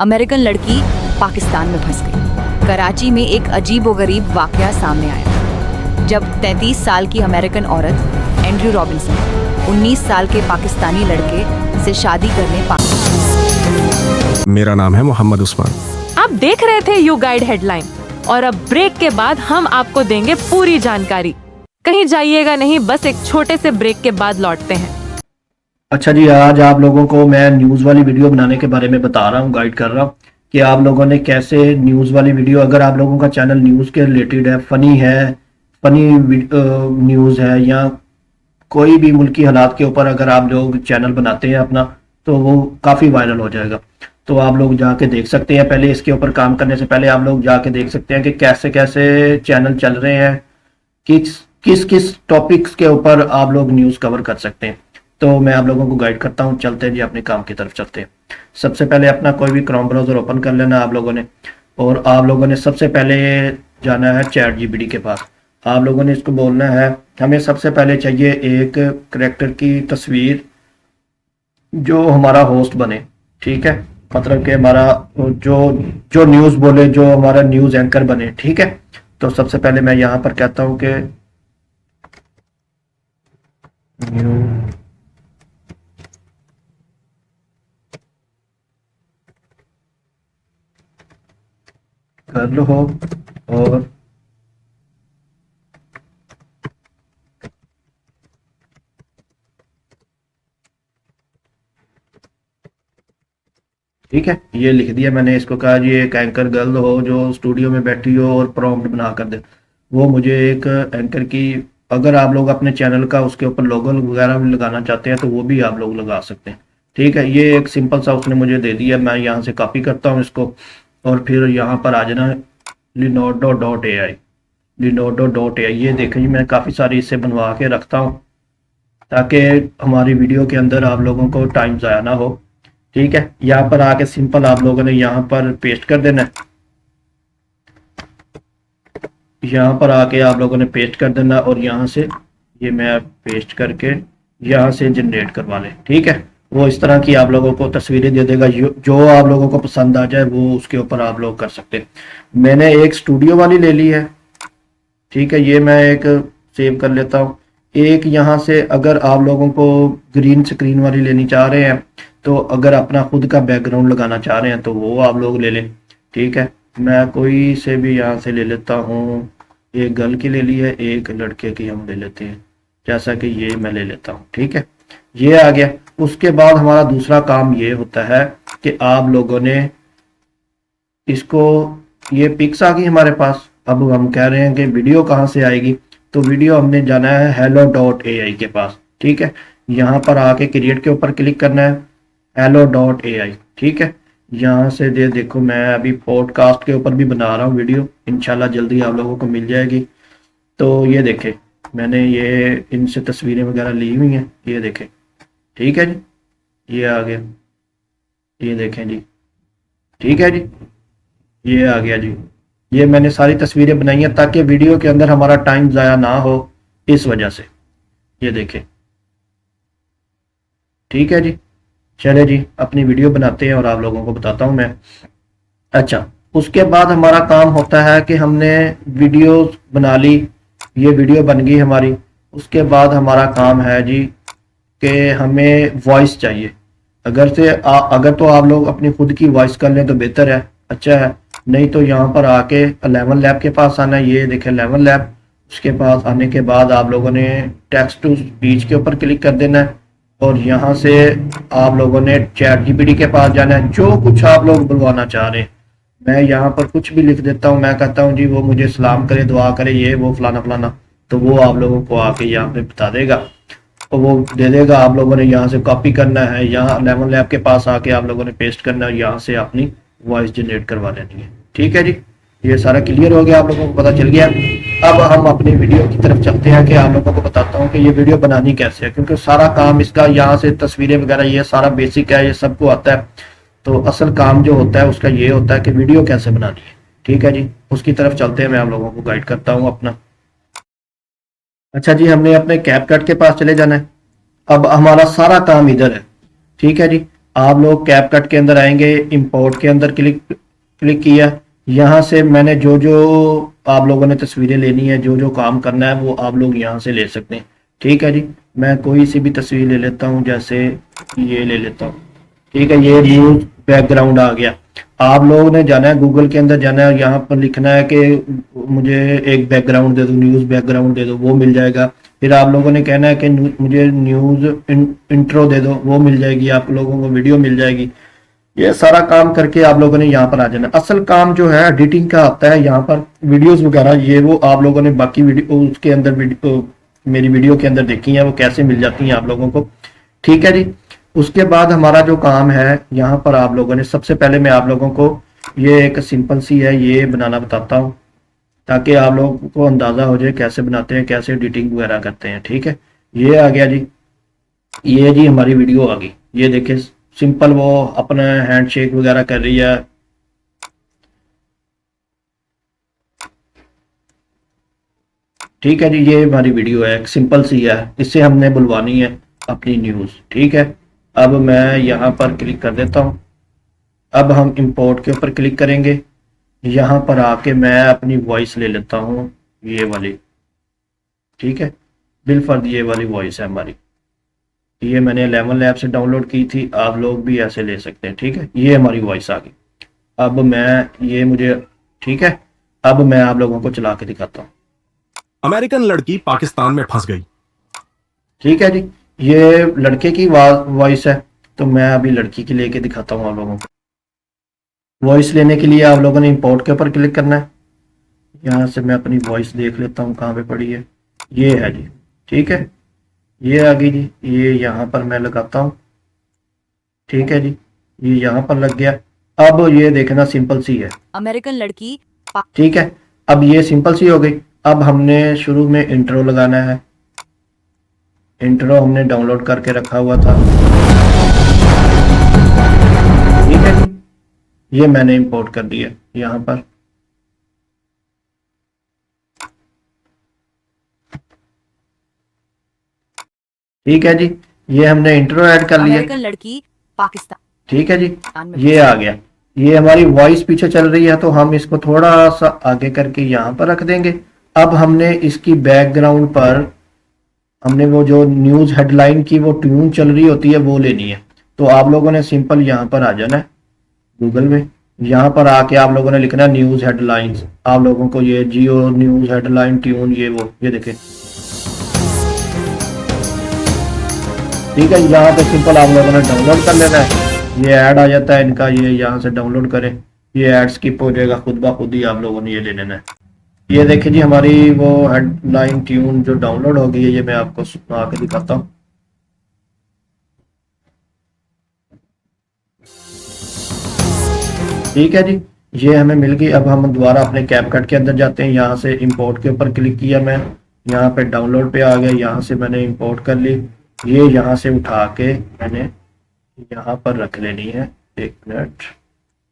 American लड़की पाकिस्तान में फंस गई। कराची में एक अजीबोगरीब वाकया सामने आया जब 33 साल की अमेरिकन औरत एंड्रयू रॉबिन्सन 19 साल के पाकिस्तानी लड़के से शादी करने मेरा नाम है मोहम्मद उस्मान। आप देख रहे थे यू गाइड हेडलाइन और अब ब्रेक के बाद हम आपको देंगे पूरी जानकारी। कहीं जाइएगा नहीं, बस एक छोटे से ब्रेक के बाद लौटते हैं। अच्छा जी, आज आप लोगों को मैं न्यूज़ वाली वीडियो बनाने के बारे में बता रहा हूँ, गाइड कर रहा हूँ कि आप लोगों ने कैसे न्यूज़ वाली वीडियो, अगर आप लोगों का चैनल न्यूज़ के रिलेटेड है, फनी न्यूज़ है या कोई भी मुल्की हालात के ऊपर अगर आप लोग चैनल बनाते हैं अपना, तो वो काफ़ी वायरल हो जाएगा। तो आप लोग जाके देख सकते हैं। पहले इसके ऊपर काम करने से पहले आप लोग जाके देख सकते हैं कि कैसे कैसे चैनल चल रहे हैं, किस किस टॉपिक्स के ऊपर आप लोग न्यूज़ कवर कर सकते हैं। तो मैं आप लोगों को गाइड करता हूँ, चलते हैं जी अपने काम की तरफ चलते हैं। सबसे पहले अपना कोई भी क्रोम ब्राउज़र ओपन कर लेना आप लोगों ने, और आप लोगों ने सबसे पहले जाना है चैट जीपीटी के पास। आप लोगों ने इसको बोलना है, हमें सबसे पहले चाहिए एक करैक्टर की तस्वीर जो हमारा होस्ट बने, ठीक है, मतलब कि हमारा जो न्यूज़ बोले, जो हमारा न्यूज़ एंकर बने, ठीक है। तो सबसे पहले मैं यहाँ पर कहता हूँ कि कर लो हो, और ठीक है, ये लिख दिया मैंने। इसको कहा जी एक एंकर गर्ल हो जो स्टूडियो में बैठी हो और प्रॉम्प्ट बना कर दे। वो मुझे एक एंकर की, अगर आप लोग अपने चैनल का उसके ऊपर लोगो वगैरह भी लगाना चाहते हैं तो वो भी आप लोग लगा सकते हैं, ठीक है। ये एक सिंपल सा उसने मुझे दे दिया, मैं यहाँ से कॉपी करता हूँ इसको, और फिर यहाँ पर आ जाना linode.ai। linode.ai, ये देखें जी, मैं काफ़ी सारी इससे बनवा के रखता हूँ ताकि हमारी वीडियो के अंदर आप लोगों को टाइम ज़ाया ना हो, ठीक है। यहाँ पर आके सिंपल आप लोगों ने यहाँ पर पेस्ट कर देना है, यहाँ पर आके आप लोगों ने पेस्ट कर देना, और यहाँ से ये मैं पेस्ट करके यहाँ से जनरेट करवा लें, ठीक है। वो इस तरह की आप लोगों को तस्वीरें दे देगा, जो आप लोगों को पसंद आ जाए वो उसके ऊपर आप लोग कर सकते हैं। मैंने एक स्टूडियो वाली ले ली है, ठीक है, ये मैं एक सेव कर लेता हूँ। एक यहाँ से अगर आप लोगों को ग्रीन स्क्रीन वाली लेनी चाह रहे हैं, तो अगर अपना खुद का बैकग्राउंड लगाना चाह रहे हैं तो वो आप लोग ले लें, ठीक है। मैं कोई से भी यहाँ से ले लेता हूँ, एक गर्ल की ले ली है, एक लड़के की हम ले लेते हैं, जैसा कि ये मैं ले लेता हूँ, ठीक है। ये आ गया। उसके बाद हमारा दूसरा काम ये होता है कि आप लोगों ने इसको, ये पिक्स आ गई हमारे पास। अब हम कह रहे हैं कि वीडियो कहाँ से आएगी, तो वीडियो हमने जाना है hello.ai के पास, ठीक है। यहाँ पर आके क्रिएट के ऊपर क्लिक करना है, hello.ai, ठीक है। यहाँ से देखो मैं अभी पॉडकास्ट के ऊपर भी बना रहा हूँ वीडियो, इंशाल्लाह जल्दी आप लोगों को मिल जाएगी। तो ये देखें, मैंने ये इनसे तस्वीरें वगैरह ली हुई हैं, ये देखें, ठीक है जी, ये आ गया, ये देखें जी, ठीक है जी, ये आ गया जी। ये मैंने सारी तस्वीरें बनाई हैं ताकि वीडियो के अंदर हमारा टाइम ज़ाया ना हो, इस वजह से। ये देखें, ठीक है जी। चले जी अपनी वीडियो बनाते हैं और आप लोगों को बताता हूँ मैं। अच्छा, उसके बाद हमारा काम होता है कि हमने वीडियो बना ली, ये वीडियो बन गई हमारी। उसके बाद हमारा काम है जी कि हमें वॉइस चाहिए। अगर तो आप लोग अपनी खुद की वॉइस कर लें तो बेहतर है, अच्छा है। नहीं तो यहाँ पर आके 11 लैब के पास आना है, ये देखें 11 लैब। उसके पास आने के बाद आप लोगों ने टेक्स्ट टू स्पीच के ऊपर क्लिक कर देना है, और यहाँ से आप लोगों ने चैट जीपीटी के पास जाना है। जो कुछ आप लोग बुलवाना चाह रहे हैं, मैं यहाँ पर कुछ भी लिख देता हूँ। मैं कहता हूँ जी वो मुझे सलाम करे, दुआ करे, ये वो फलाना फलाना, तो वो आप लोगों को आके यहाँ पे बता देगा, तो वो दे देगा। आप लोगों ने यहाँ से कॉपी करना है, यहाँ 11 लैब के पास आके आप लोगों ने पेस्ट करना है, यहाँ से अपनी वॉइस जनरेट करवा लेनी है, ठीक है जी। ये सारा क्लियर हो गया, आप लोगों को पता चल गया। अब हम अपनी वीडियो की तरफ चलते हैं कि आप लोगों को बताता हूँ कि ये वीडियो बनानी कैसे है, क्योंकि सारा काम इसका यहाँ से तस्वीरें वगैरह ये सारा बेसिक है, ये सबको आता है। तो असल काम जो होता है उसका ये होता है कि वीडियो कैसे बनानी है, ठीक है जी। उसकी तरफ चलते हैं, मैं आप लोगों को गाइड करता हूँ अपना। अच्छा जी, हमने अपने कैपकट के पास चले जाना है। अब हमारा सारा काम इधर है, ठीक है जी। आप लोग कैपकट के अंदर आएंगे, इंपोर्ट के अंदर क्लिक किया। यहाँ से मैंने जो जो आप लोगों ने तस्वीरें लेनी है, जो जो काम करना है, वो आप लोग यहाँ से ले सकते हैं। ठीक है जी, मैं कोई सी भी तस्वीर ले लेता हूँ, जैसे ये ले लेता हूँ। ठीक है, ये न्यूज बैकग्राउंड आ गया। आप लोगों ने जाना है, गूगल के अंदर जाना है, यहाँ पर लिखना है कि मुझे एक बैकग्राउंड दे दो, न्यूज बैकग्राउंड दे दो, वो मिल जाएगा। फिर आप लोगों ने कहना है कि मुझे न्यूज इंट्रो दे दो, वो मिल जाएगी। आप लोगों को वीडियो मिल जाएगी। ये सारा काम करके आप लोगों ने यहाँ पर आ जाना। असल काम जो है एडिटिंग का आता है यहाँ पर, वीडियोस वगैरह ये वो आप लोगों ने बाकी वीडियो उसके अंदर मेरी वीडियो के अंदर देखी है, वो कैसे मिल जाती हैं आप लोगों को। ठीक है जी, उसके बाद हमारा जो काम है यहाँ पर आप लोगों ने, सबसे पहले मैं आप लोगों को ये एक सिंपल सी है ये बनाना बताता हूँ, ताकि आप लोगों को अंदाजा हो जाए कैसे बनाते हैं, कैसे एडिटिंग वगैरह करते हैं। ठीक है, ये आ गया जी, ये जी हमारी वीडियो आ गई। ये देखिए सिंपल, वो अपना हैंड शेक वगैरह कर रही है। ठीक है जी, ये हमारी वीडियो है, एक सिंपल सी है, इससे हमने बुलवानी है अपनी न्यूज़। ठीक है, अब मैं यहाँ पर क्लिक कर देता हूँ। अब हम इंपोर्ट के ऊपर क्लिक करेंगे। यहाँ पर आके मैं अपनी वॉइस ले लेता हूँ, ये वाली। ठीक है, बिलफर्द ये वाली वॉइस है हमारी, ये मैंने 11 लैब से डाउनलोड की थी, आप लोग भी ऐसे ले सकते हैं। ठीक है, ये हमारी वॉइस आ गई। अब मैं ये मुझे, ठीक है, अब मैं आप लोगों को चला के दिखाता हूँ। अमेरिकन लड़की पाकिस्तान में फंस गई। ठीक है जी, ये लड़के की वॉइस है, तो मैं अभी लड़की की लेके दिखाता हूँ आप लोगों को। वॉइस लेने के लिए आप लोगों ने इंपोर्ट के ऊपर क्लिक करना है। यहाँ से मैं अपनी वॉइस देख लेता हूँ कहाँ पे पड़ी है, ये है जी। ठीक है, ये आ गई जी, ये यहाँ पर मैं लगाता हूँ। ठीक है जी, ये यहाँ पर लग गया। अब ये देखना सिंपल सी है, अमेरिकन लड़की ठीक है, अब ये सिंपल सी हो गई। अब हमने शुरू में इंट्रो लगाना है। इंट्रो हमने डाउनलोड करके रखा हुआ था। ठीक है जी, ये मैंने इंपोर्ट कर दिया यहाँ पर। ठीक है जी, ये हमने इंट्रो ऐड कर लिया। अमेरिकन लड़की पाकिस्तान ठीक है जी, में ये आ गया। ये हमारी वॉइस पीछे चल रही है, तो हम इसको थोड़ा सा आगे करके यहाँ पर रख देंगे। अब हमने इसकी बैकग्राउंड पर हमने वो जो न्यूज़ हेडलाइन की वो ट्यून चल रही होती है वो लेनी है। तो आप लोगों ने सिंपल यहाँ पर आ जाना है गूगल में। यहाँ पर आके आप लोगों ने लिखना है न्यूज़ हेडलाइंस। आप लोगों को ये जियो न्यूज़ हेडलाइन ट्यून ये वो ये देखें। ठीक है, यहाँ पे सिंपल आप लोगों ने डाउनलोड कर लेना है। ये ऐड आ जाता है इनका, ये यहाँ से डाउनलोड करें, ये ऐड स्किप हो जाएगा खुद ब खुद ही। आप लोगों ने ये ले लेना है। ये देखिए जी, हमारी वो हेडलाइन ट्यून जो डाउनलोड हो गई है, ये मैं आपको सुना के दिखाता हूँ। ठीक है जी, ये हमें मिल गई। अब हम दोबारा अपने कैपकट के अंदर जाते हैं। यहाँ से इंपोर्ट के ऊपर क्लिक किया मैं, यहाँ पे डाउनलोड पे आ गया, यहाँ से मैंने इंपोर्ट कर ली। ये यहाँ से उठा के मैंने यहाँ पर रख लेनी है। एक मिनट,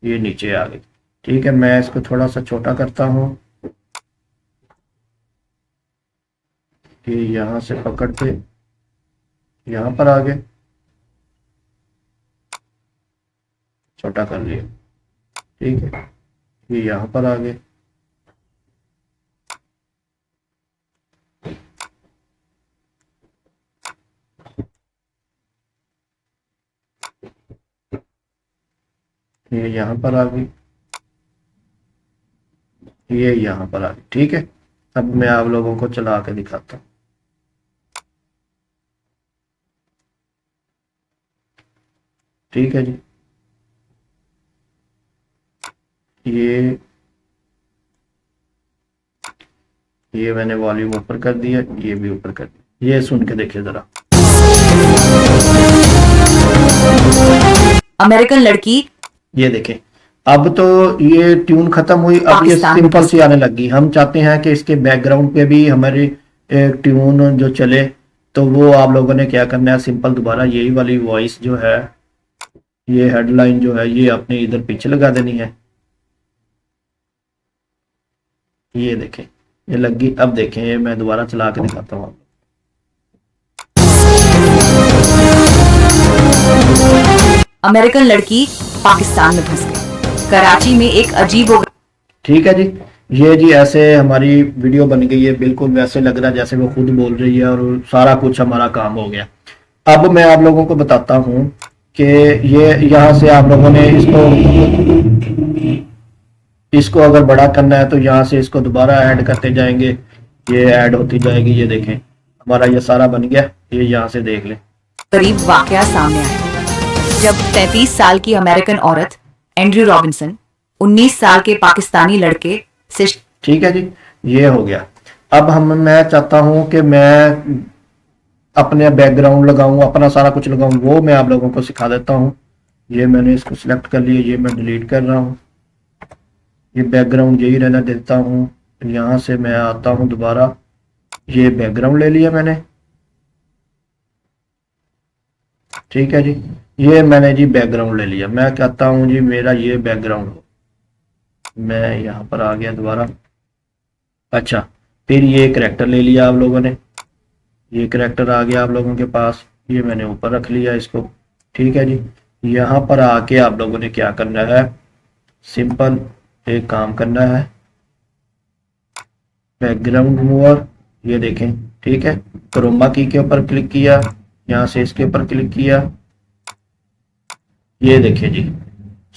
ये नीचे आ गई। ठीक है, मैं इसको थोड़ा सा छोटा करता हूँ। ये यहाँ से पकड़ के यहाँ पर आ गए, छोटा कर लिया। ठीक है, ये यहाँ पर आ गए। ये यहाँ पर आ गई, ये यहाँ पर आ गई। ठीक है, अब मैं आप लोगों को चला के दिखाता हूँ। ठीक है जी, ये मैंने वॉल्यूम ऊपर कर दिया, ये भी ऊपर कर दिया। ये सुन के देखिए जरा। अमेरिकन लड़की ये देखें, अब तो ये ट्यून खत्म हुई, अब ये पाकिस्तान में सिंपल सी आने लगी। हम चाहते हैं कि इसके बैकग्राउंड पे भी हमारी एक ट्यून जो चले, तो वो आप लोगों ने क्या करना है, सिंपल दोबारा यही वाली वॉइस जो है, ये हेडलाइन जो है, ये अपने इधर पीछे लगा देनी है। ये देखें, ये लगी। अब देखें, ये मैं दोबारा चला के दिखाता हूँ। अमेरिकन लड़की पाकिस्तान में फंस गई। कराची में एक अजीब ठीक है जी, ये जी ऐसे हमारी वीडियो बन गई है, बिल्कुल वैसे लग रहा है जैसे वो खुद बोल रही है और सारा कुछ हमारा काम हो गया। अब मैं आप लोगों को बताता हूँ कि ये यहाँ से आप लोगों ने इसको अगर बड़ा करना है तो यहाँ से इसको दोबारा ऐड करते जाएंगे, ये ऐड होती जाएगी। ये देखें हमारा ये सारा बन गया, ये यहाँ से देख लें। गरीब वाकया सामने आया जब 33 साल की अमेरिकन औरत एंड्रयू रॉबिन्सन 19 साल के पाकिस्तानी लड़के से ठीक है जी, ये हो गया। अब मैं चाहता हूँ कि मैं अपने बैकग्राउंड लगाऊं, अपना सारा कुछ लगाऊं, वो मैं आप लोगों को सिखा देता हूं। ये मैंने इसको सिलेक्ट कर लिया, ये मैं डिलीट कर रहा हूं, ये बैकग्राउंड यही रहना देता हूं। यहां से मैं आता हूं दोबारा, ये बैकग्राउंड ले लिया मैंने। ठीक है जी, ये मैंने जी बैकग्राउंड ले लिया। मैं कहता हूं जी मेरा ये बैकग्राउंड हो, मैं यहाँ पर आ गया दोबारा। अच्छा, फिर ये करैक्टर ले लिया आप लोगों ने, ये करैक्टर आ गया आप लोगों के पास, ये मैंने ऊपर रख लिया इसको। ठीक है जी, यहाँ पर आके आप लोगों ने क्या करना है, सिंपल एक काम करना है, बैकग्राउंड रिमूवर, ये देखें। ठीक है, क्रोमा की के ऊपर क्लिक किया, यहाँ से इसके ऊपर क्लिक किया, ये देखिए जी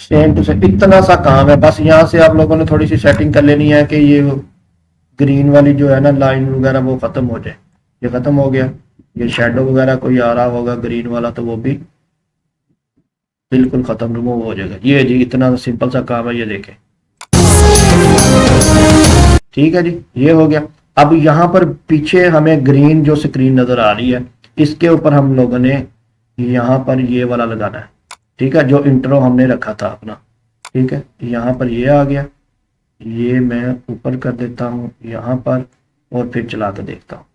सेम टू सेम इतना सा काम है। बस यहाँ से आप लोगों ने थोड़ी सी सेटिंग कर लेनी है कि ये ग्रीन वाली जो है ना लाइन वगैरह वो खत्म हो जाए। ये खत्म हो गया। ये शेडो वगैरह कोई आ रहा होगा ग्रीन वाला तो वो भी बिल्कुल खत्म, रिमूव हो जाएगा। ये जी इतना सिंपल सा काम है, ये देखें। ठीक है जी, ये हो गया। अब यहाँ पर पीछे हमें ग्रीन जो स्क्रीन नजर आ रही है, इसके ऊपर हम लोगों ने यहाँ पर ये वाला लगाना है। ठीक है, जो इंट्रो हमने रखा था अपना। ठीक है, यहाँ पर ये आ गया, ये मैं ऊपर कर देता हूँ यहाँ पर और फिर चला कर देखता हूँ।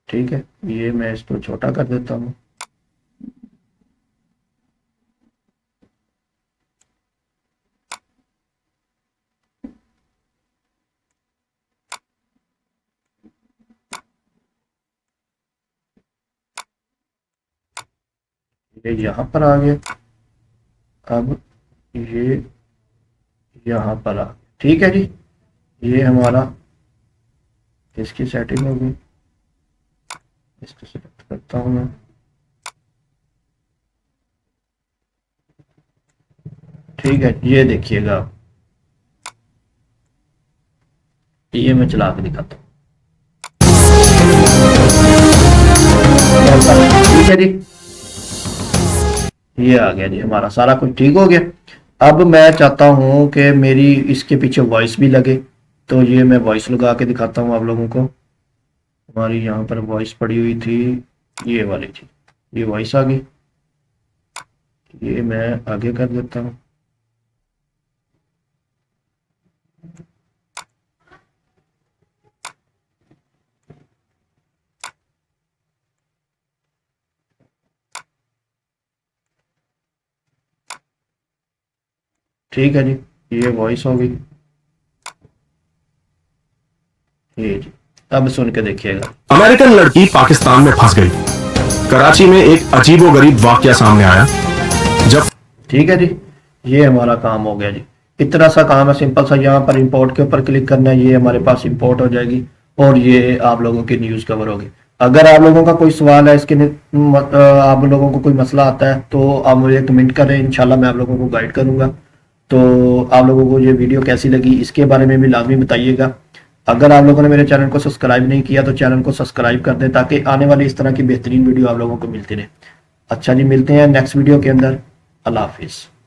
ठीक है, ये मैं इसको छोटा कर देता हूँ। ये यहाँ पर आ गया, अब ये यहाँ पर आ गया। ठीक है जी, ये हमारा इसकी सेटिंग होगी, इसको सिलेक्ट करता हूँ मैं। ठीक है, ये देखिएगा, ये मैं चला के दिखाता हूँ। ठीक है जी, ये आ गया जी, हमारा सारा कुछ ठीक हो गया। अब मैं चाहता हूँ कि मेरी इसके पीछे वॉइस भी लगे, तो ये मैं वॉइस लगा के दिखाता हूँ आप लोगों को। हमारी यहाँ पर वॉइस पड़ी हुई थी, ये वाली थी, ये वॉइस आ गई। ये मैं आगे कर देता हूँ। ठीक है जी, ये वॉइस हो गई। ये जी, अब सुन के देखिएगा। अमेरिकन लड़की पाकिस्तान में फंस गई। कराची में एक अजीबोगरीब वाकया सामने आया जब। ठीक है जी, ये हमारा काम हो गया जी। इतना सा काम है सिंपल सा। यहाँ पर इंपोर्ट के ऊपर क्लिक करना है, ये हमारे पास इंपोर्ट हो जाएगी और ये आप लोगों की न्यूज़ कवर होगी। अगर आप लोगों का कोई सवाल है इसके आप लोगों को कोई मसला आता है तो आप मुझे कमेंट करें, इंशाल्लाह मैं आप लोगों को गाइड करूंगा। तो आप लोगों को ये वीडियो कैसी लगी इसके बारे में भी लाजमी बताइएगा। अगर आप लोगों ने मेरे चैनल को सब्सक्राइब नहीं किया तो चैनल को सब्सक्राइब कर दें ताकि आने वाली इस तरह की बेहतरीन वीडियो आप लोगों को मिलती रहे। अच्छा जी, मिलते हैं नेक्स्ट वीडियो के अंदर। अल्लाह हाफिज़।